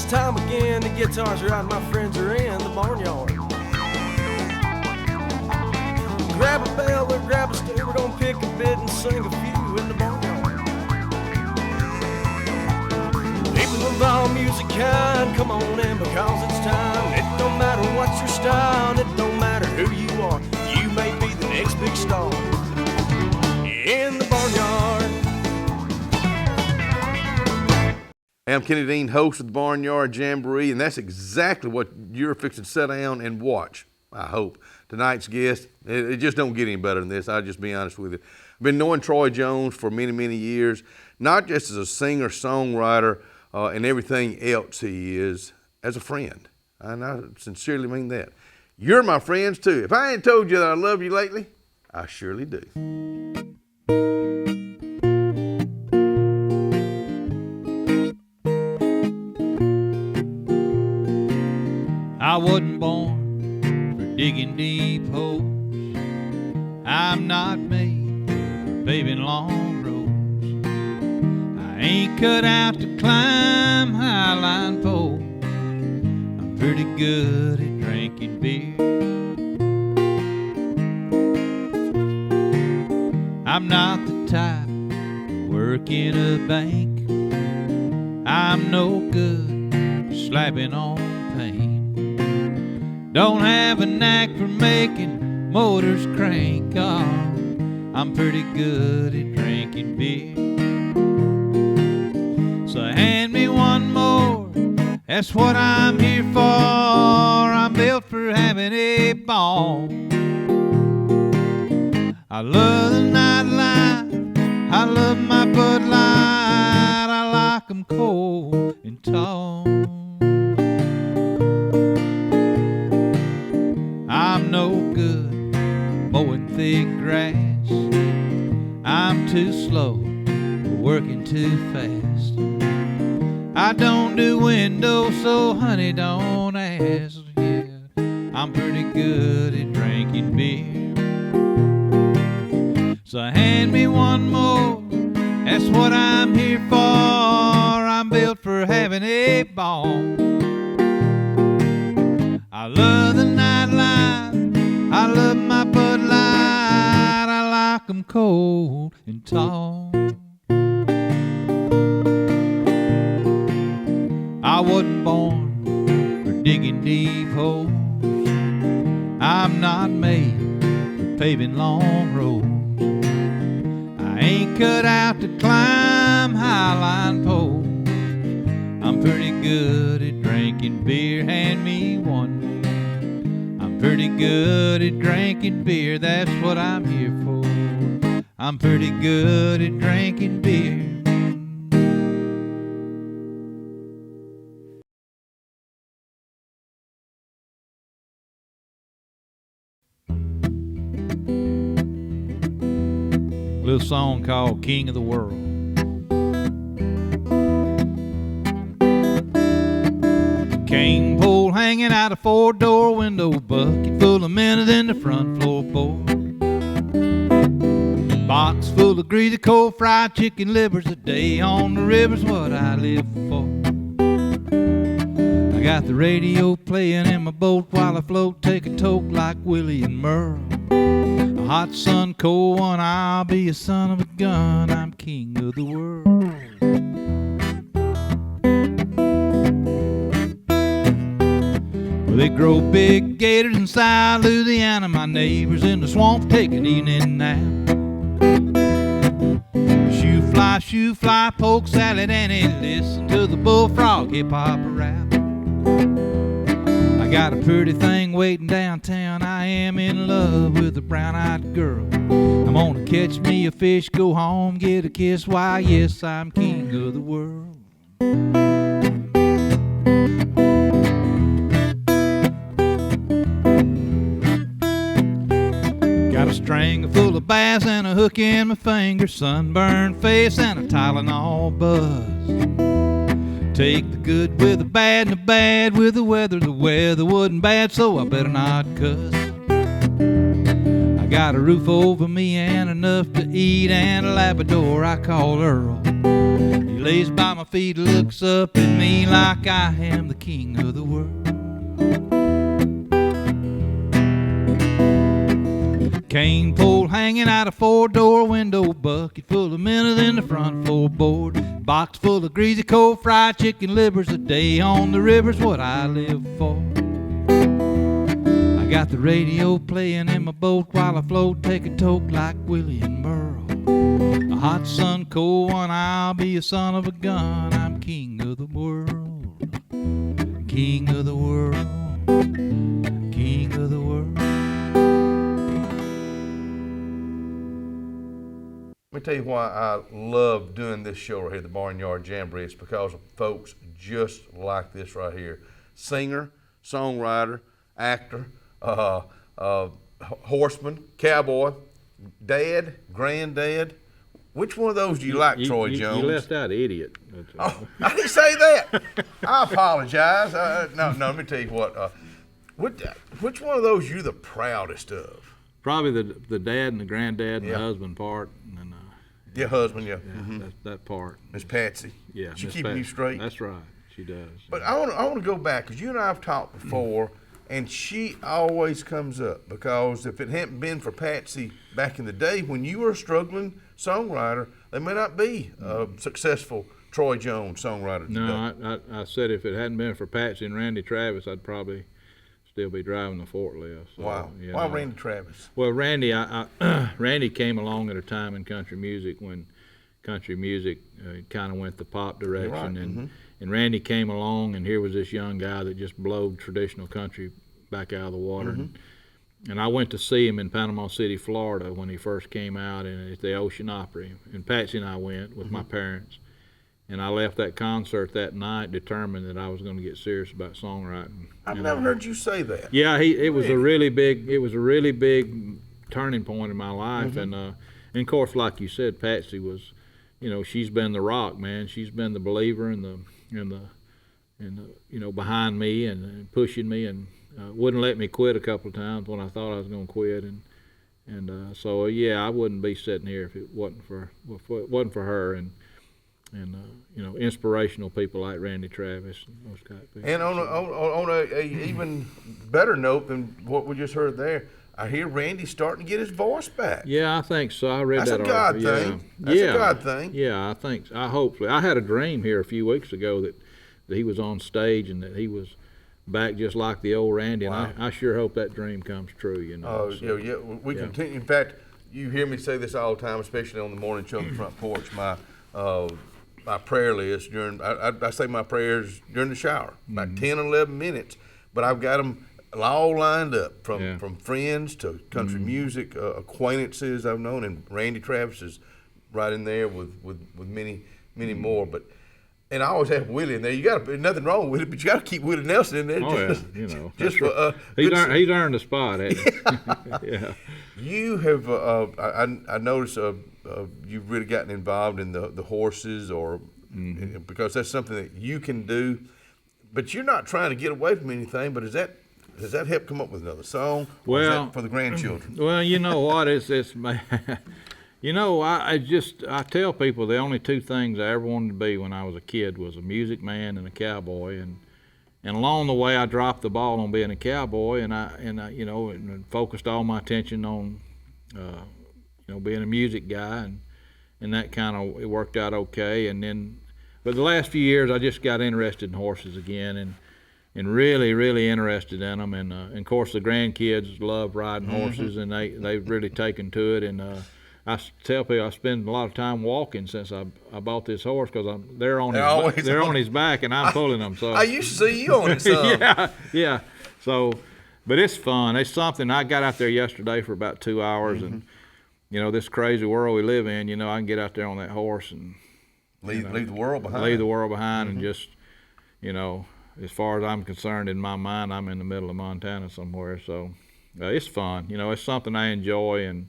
it's time again. The guitars are out, my friends are in the barnyard. Grab a bell or grab a stew, we're gonna pick a bit and sing a few in the barnyard. People of all music kind, come on in because it's time. It don't matter what's your style, it don't matter who you are. You may be the next big star in the barnyard. I'm Kenny Dean, host of the Barnyard Jamboree, and that's exactly what you're fixing to sit down and watch, I hope. Tonight's guest, it just don't get any better than this, I'll just be honest with you. I've been knowing Troy Jones for many, many years, not just as a singer, songwriter, and everything else he is, as a friend. And I sincerely mean that. You're my friends too. If I ain't told you that I love you lately, I surely do. I wasn't born for digging deep holes. I'm not made for paving long roads. I ain't cut out to climb highline poles. I'm pretty good at drinking beer. I'm not the type to work in a bank. I'm no good at slapping on paint. Don't have a knack for making motors crank. Oh, I'm pretty good at drinking beer. So hand me one more, that's what I'm here for. I'm built for having a ball. I love the nightlife, I love my Bud Light. I like 'em cold and tall. I'm no good mowing thick grass. I'm too slow, working too fast. I don't do windows, so honey, don't ask. Yeah, I'm pretty good at drinking beer. So hand me one more, that's what I'm here for. I'm built for having a ball. I love the nightlife, I love my Bud Light. I like 'em cold and tall. I wasn't born for digging deep holes. I'm not made for paving long roads. I ain't cut out to climb highline poles. I'm pretty good at drinking beer. Hand me one more. I'm pretty good at drinking beer. That's what I'm here for. I'm pretty good at drinking beer. Little song called King of the World. Cane pole hanging out a four-door window, bucket full of minute in the front floorboard. Box full of greasy cold fried chicken livers. A day on the river's what I live for. I got the radio playing in my boat while I float, take a toke like Willie and Merle. A hot sun, cold one, I'll be a son of a gun. I'm king of the world. Well, they grow big gators inside Louisiana. My neighbors in the swamp take an evening nap. Shoe fly, poke salad, and listen to the bullfrog hip-hop rap. I got a pretty thing waiting downtown. I am in love with a brown-eyed girl. I'm gonna catch me a fish, go home, get a kiss. Why, yes, I'm king of the world. Got a string full of bass and a hook in my finger, sunburned face and a Tylenol buzz. Take the good with the bad and the bad with the weather. The weather wasn't bad, so I better not cuss. I got a roof over me and enough to eat and a Labrador I call Earl. He lays by my feet, looks up at me like I am the king of the world. Cane pole hanging out a four-door window, bucket full of minnows in the front floorboard, box full of greasy cold fried chicken livers. A day on the river's what I live for. I got the radio playing in my boat while I float, take a toke like Willie and Merle. A hot sun, cold one, I'll be a son of a gun. I'm king of the world, king of the world, king of the world. Let me tell you why I love doing this show right here, the Barnyard Jamboree. It's because of folks just like this right here. Singer, songwriter, actor, horseman, cowboy, dad, granddad. Which one of those do you like, Troy Jones? You left out idiot. Oh, I didn't say that. I apologize. No, let me tell you what. Which one of those you the proudest of? Probably the dad and the granddad and the husband part. And, Your husband, yeah. that part. Miss Patsy. Yeah. She Miss keeping you straight? That's right. She does. But I want to go back, because you and I have talked before, and she always comes up, because if it hadn't been for Patsy back in the day when you were a struggling songwriter, there may not be a successful Troy Jones songwriter today. No, I said if it hadn't been for Patsy and Randy Travis, I'd probably still be driving the forklift. So, Wow. Why Randy Travis? Well, Randy, Randy came along at a time in country music when country music kind of went the pop direction, Right. and Randy came along, and here was this young guy that just blowed traditional country back out of the water. And I went to see him in Panama City, Florida, when he first came out, and at the Ocean Opry. And Patsy and I went with my parents. And I left that concert that night determined that I was going to get serious about songwriting. I've never heard you say that. Yeah, it was a really big turning point in my life. And of course, like you said, Patsy was, she's been the rock, man. She's been the believer and the behind me and pushing me, and wouldn't let me quit a couple of times when I thought I was going to quit. So I wouldn't be sitting here if it wasn't for her and inspirational people like Randy Travis and those kind of people. And on a even better note than what we just heard there, I hear Randy's starting to get his voice back. Yeah, I think so. I read That's that a God article. thing. That's a God thing. Yeah, I hopefully. I had a dream here a few weeks ago that he was on stage and that he was back just like the old Randy. Wow. And I sure hope that dream comes true. We continue. In fact, you hear me say this all the time, especially on the morning show on the front porch. My prayer list I say my prayers during the shower, about 10 or 11 minutes, but I've got them all lined up from friends to country music, acquaintances I've known, and Randy Travis is right in there with many more. And I always have Willie in there. There's nothing wrong with it, but you got to keep Willie Nelson in there. Oh, Just he's earned a spot, hasn't he? Yeah. You have, I noticed you've really gotten involved in the horses, because that's something that you can do, but you're not trying to get away from anything. But does that help come up with another song? Or is that for the grandchildren? Well, you know what? I tell people the only two things I ever wanted to be when I was a kid was a music man and a cowboy, and along the way I dropped the ball on being a cowboy, and I focused all my attention on being a music guy, and that kind of it worked out okay. But the last few years I just got interested in horses again, and really, really interested in them. And of course the grandkids love riding horses, and they've really taken to it. And I tell people I spend a lot of time walking since I bought this horse, because they're on his back and I'm pulling them. So I used to see you on it some. yeah. So, but it's fun. It's something. I got out there yesterday for about 2 hours, and this crazy world we live in. I can get out there on that horse and leave the world behind. Leave the world behind, and just as far as I'm concerned, in my mind, I'm in the middle of Montana somewhere. So it's fun. It's something I enjoy, and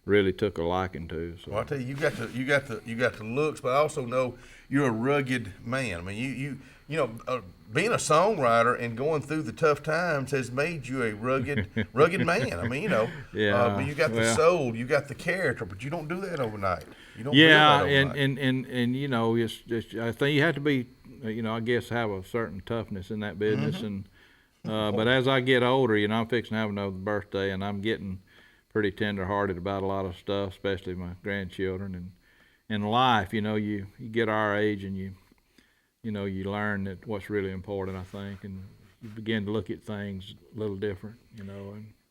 really took a liking to. So. Well, I tell you, you got the looks, but I also know you're a rugged man. I mean, being a songwriter and going through the tough times has made you a rugged man. I mean, but you got the soul, you got the character, but you don't do that overnight. You don't build that overnight. and it's I think you have to be, I guess have a certain toughness in that business. And but as I get older, I'm fixing to have another birthday, and I'm getting pretty tender-hearted about a lot of stuff, especially my grandchildren and in life. You get our age, and you learn that what's really important, I think, and you begin to look at things a little different. And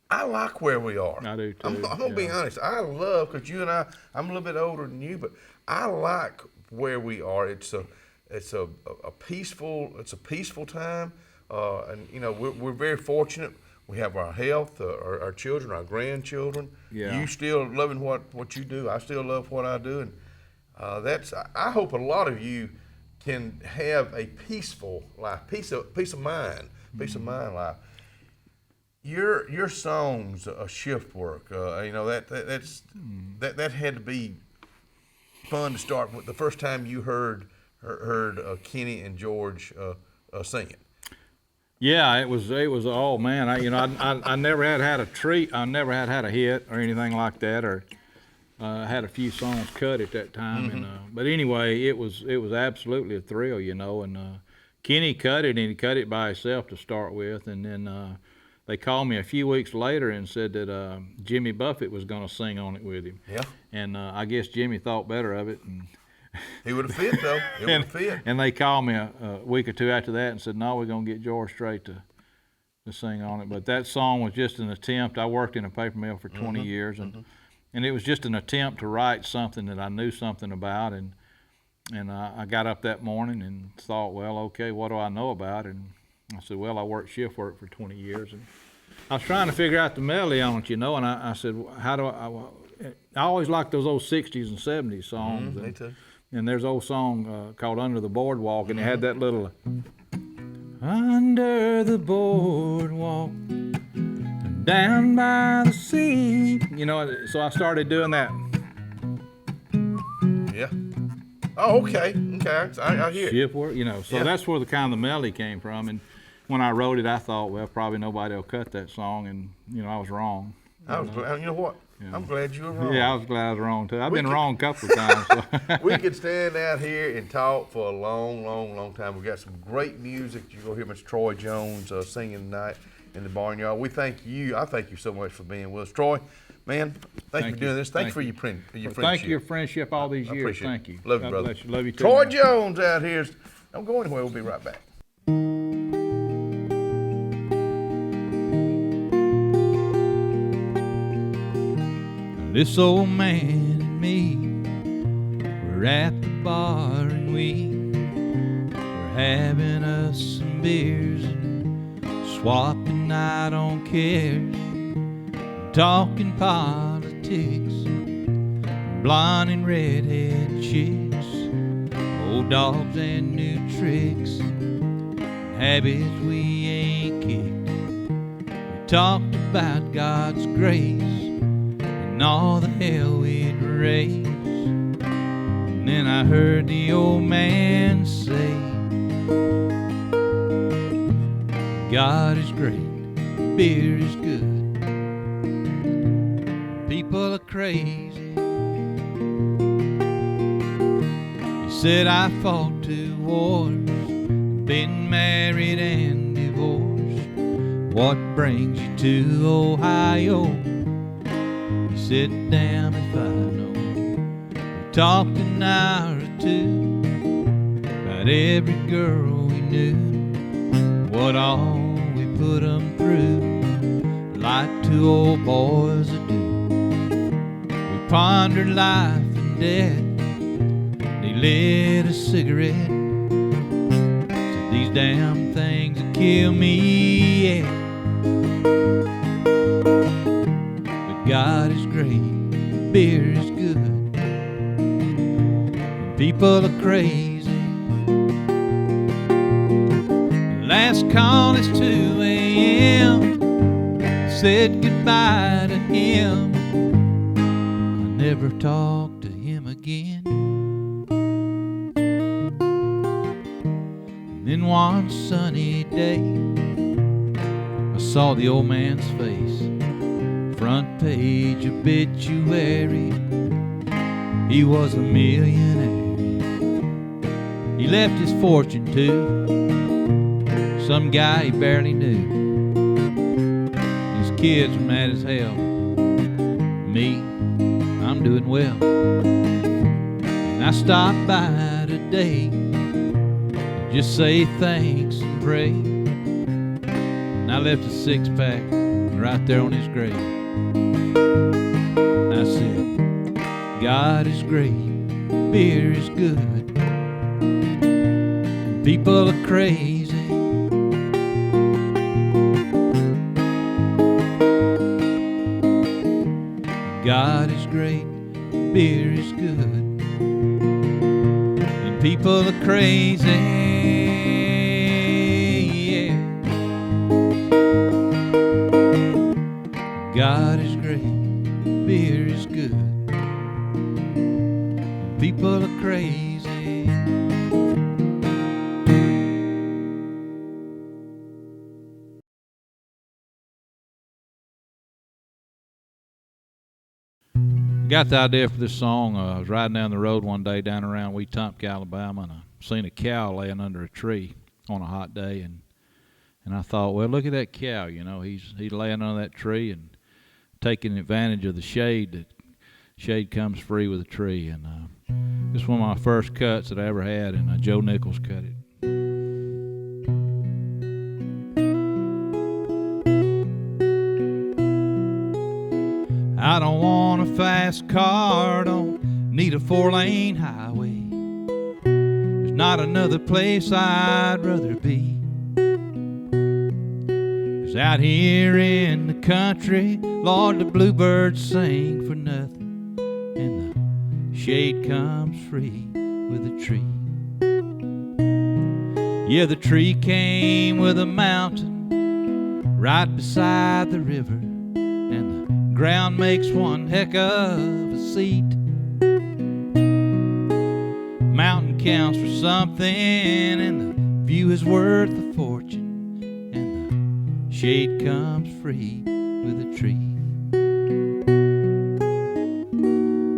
I like where we are. I do too. I'm gonna be honest. I love, because you and I'm a little bit older than you, but I like where we are. It's a peaceful time, and we're very fortunate. We have our health, our children, our grandchildren. Yeah. You still loving what you do. I still love what I do, and I hope a lot of you can have a peaceful life, peace of mind life. Your songs, shift work. That had to be fun to start with. The first time you heard Kenny and George singing. Yeah, it was. Oh man, I never had a treat. I never had a hit or anything like that, or had a few songs cut at that time. Mm-hmm. But anyway, it was absolutely a thrill, And Kenny cut it, and he cut it by himself to start with, and then they called me a few weeks later and said that Jimmy Buffett was going to sing on it with him. Yeah. And I guess Jimmy thought better of it, and he would have fit though. It would have fit. And they called me a week or two after that and said, "No, we're going to get George Strait to sing on it." But that song was just an attempt. I worked in a paper mill for 20 years, and it was just an attempt to write something that I knew something about. And I got up that morning and thought, well, okay, what do I know about? And I said, well, I worked shift work for 20 years, and I was trying to figure out the melody on it, And I said, how do I always liked those old 60s and 70s songs. Me too. And there's an old song called Under the Boardwalk, and it had that little, under the boardwalk, down by the sea. So I started doing that. Yeah. Oh, okay. I hear it. Shift work, So that's where the kind of the melody came from. And when I wrote it, I thought, well, probably nobody will cut that song, and I was wrong. I was glad. You know what? Yeah. I'm glad you were wrong. Yeah, I was glad I was wrong too. I've been wrong a couple of times. So. We could stand out here and talk for a long time. We've got some great music. You're going to hear Mr. Troy Jones singing tonight in the Barnyard. We thank you. I thank you so much for being with us. Troy, man, thank you for doing this. Thank you for your friendship. Thank you for your friendship all these years. Thank you. Love you, brother. Bless you. Love you too. Troy Jones out here. Don't go anywhere. We'll be right back. This old man and me, we're at the bar and we're having us some beers, swapping night on cares, talking politics, blonde and redhead chicks, old dogs and new tricks, habits we ain't kicked. We talked about God's grace and all the hell we'd raise. And then I heard the old man say, God is great, beer is good, people are crazy. He said I fought 2 wars, been married and divorced. What brings you to Ohio? Sit down if I know. We talked an hour or 2 about every girl we knew, what all we put 'em through, like 2 old boys would do. We pondered life and death, and he lit a cigarette. Said these damn things will kill me, yeah. God is great, beer is good, and people are crazy. Last call is 2 a.m. Said goodbye to him. never talked to him again. And then one sunny day, I saw the old man's face, front page obituary. He was a millionaire. He left his fortune to some guy he barely knew. His kids were mad as hell. Me, I'm doing well. And I stopped by today to just say thanks and pray. And I left a 6-pack right there on his grave. And I said, God is great, beer is good, people are crazy. God is great, beer is good, and people are crazy. Yeah. God is great, beer is good, and people are crazy. Got the idea for this song. I was riding down the road one day down around Wetumpka, Alabama, and I seen a cow laying under a tree on a hot day, and I thought, well, look at that cow. You know, he's laying under that tree and taking advantage of the shade. That shade comes free with a tree, and this was one of my first cuts that I ever had, and Joe Nichols cut it. I don't want a fast car, don't need a 4-lane highway. There's not another place I'd rather be. 'Cause out here in the country, Lord, the bluebirds sing for nothing, and the shade comes free with a tree. Yeah, the tree came with a mountain right beside the river, and the ground makes one heck of a seat. Mountain counts for something, and the view is worth a fortune, and the shade comes free with a tree.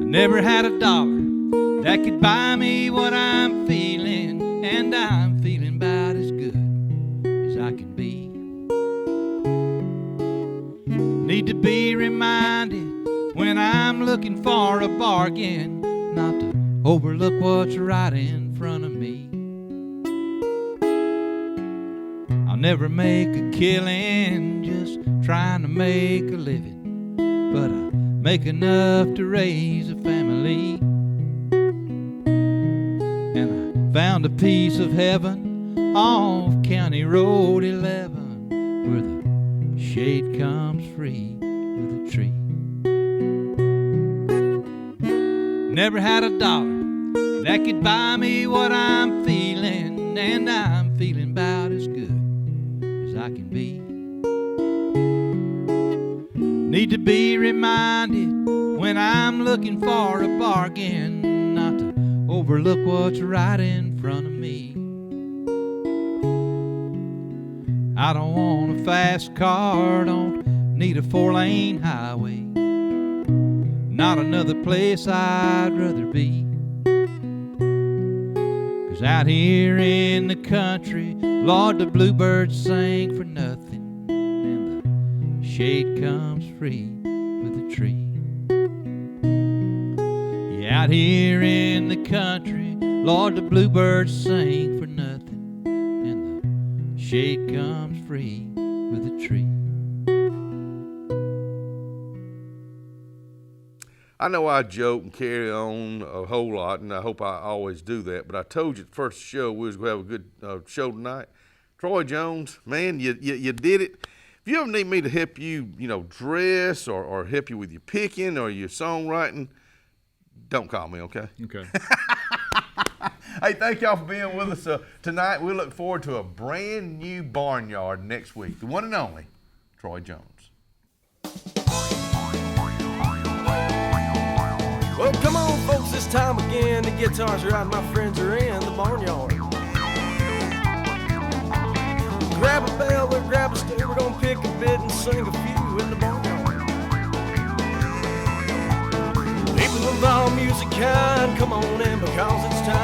I never had a dollar that could buy me what I'm feeling, and I'm feeling about as good as I can be. Need to be reminded when I'm looking for a bargain, not to overlook what's right in front of me. I'll never make a killing just trying to make a living, but I make enough to raise a family. And I found a piece of heaven off County Road 11, where the shade comes free with a tree. Never had a dollar that could buy me what I'm feeling, and I'm feeling about as good as I can be. Need to be reminded when I'm looking for a bargain, not to overlook what's right in front of me. I don't want a fast car, don't need a 4-lane highway, not another place I'd rather be. 'Cause out here in the country, Lord, the bluebirds sing for nothing, and the shade comes free with a tree. Yeah, out here in the country, Lord, the bluebirds sing for nothing, and the shade comes free with a tree. I know I joke and carry on a whole lot, and I hope I always do that, but I told you at the first show we was going to have a good show tonight. Troy Jones, man, you did it. If you ever need me to help you, dress or help you with your picking or your songwriting, don't call me, okay? Okay. Hey, thank y'all for being with us tonight. We look forward to a brand new Barnyard next week. The one and only Troy Jones. it's time again. The guitar's right, my friends are in the barnyard. Grab a bell or grab a stool, we're gonna pick a bit and sing a few in the barnyard. People of all music kind, come on in because it's time.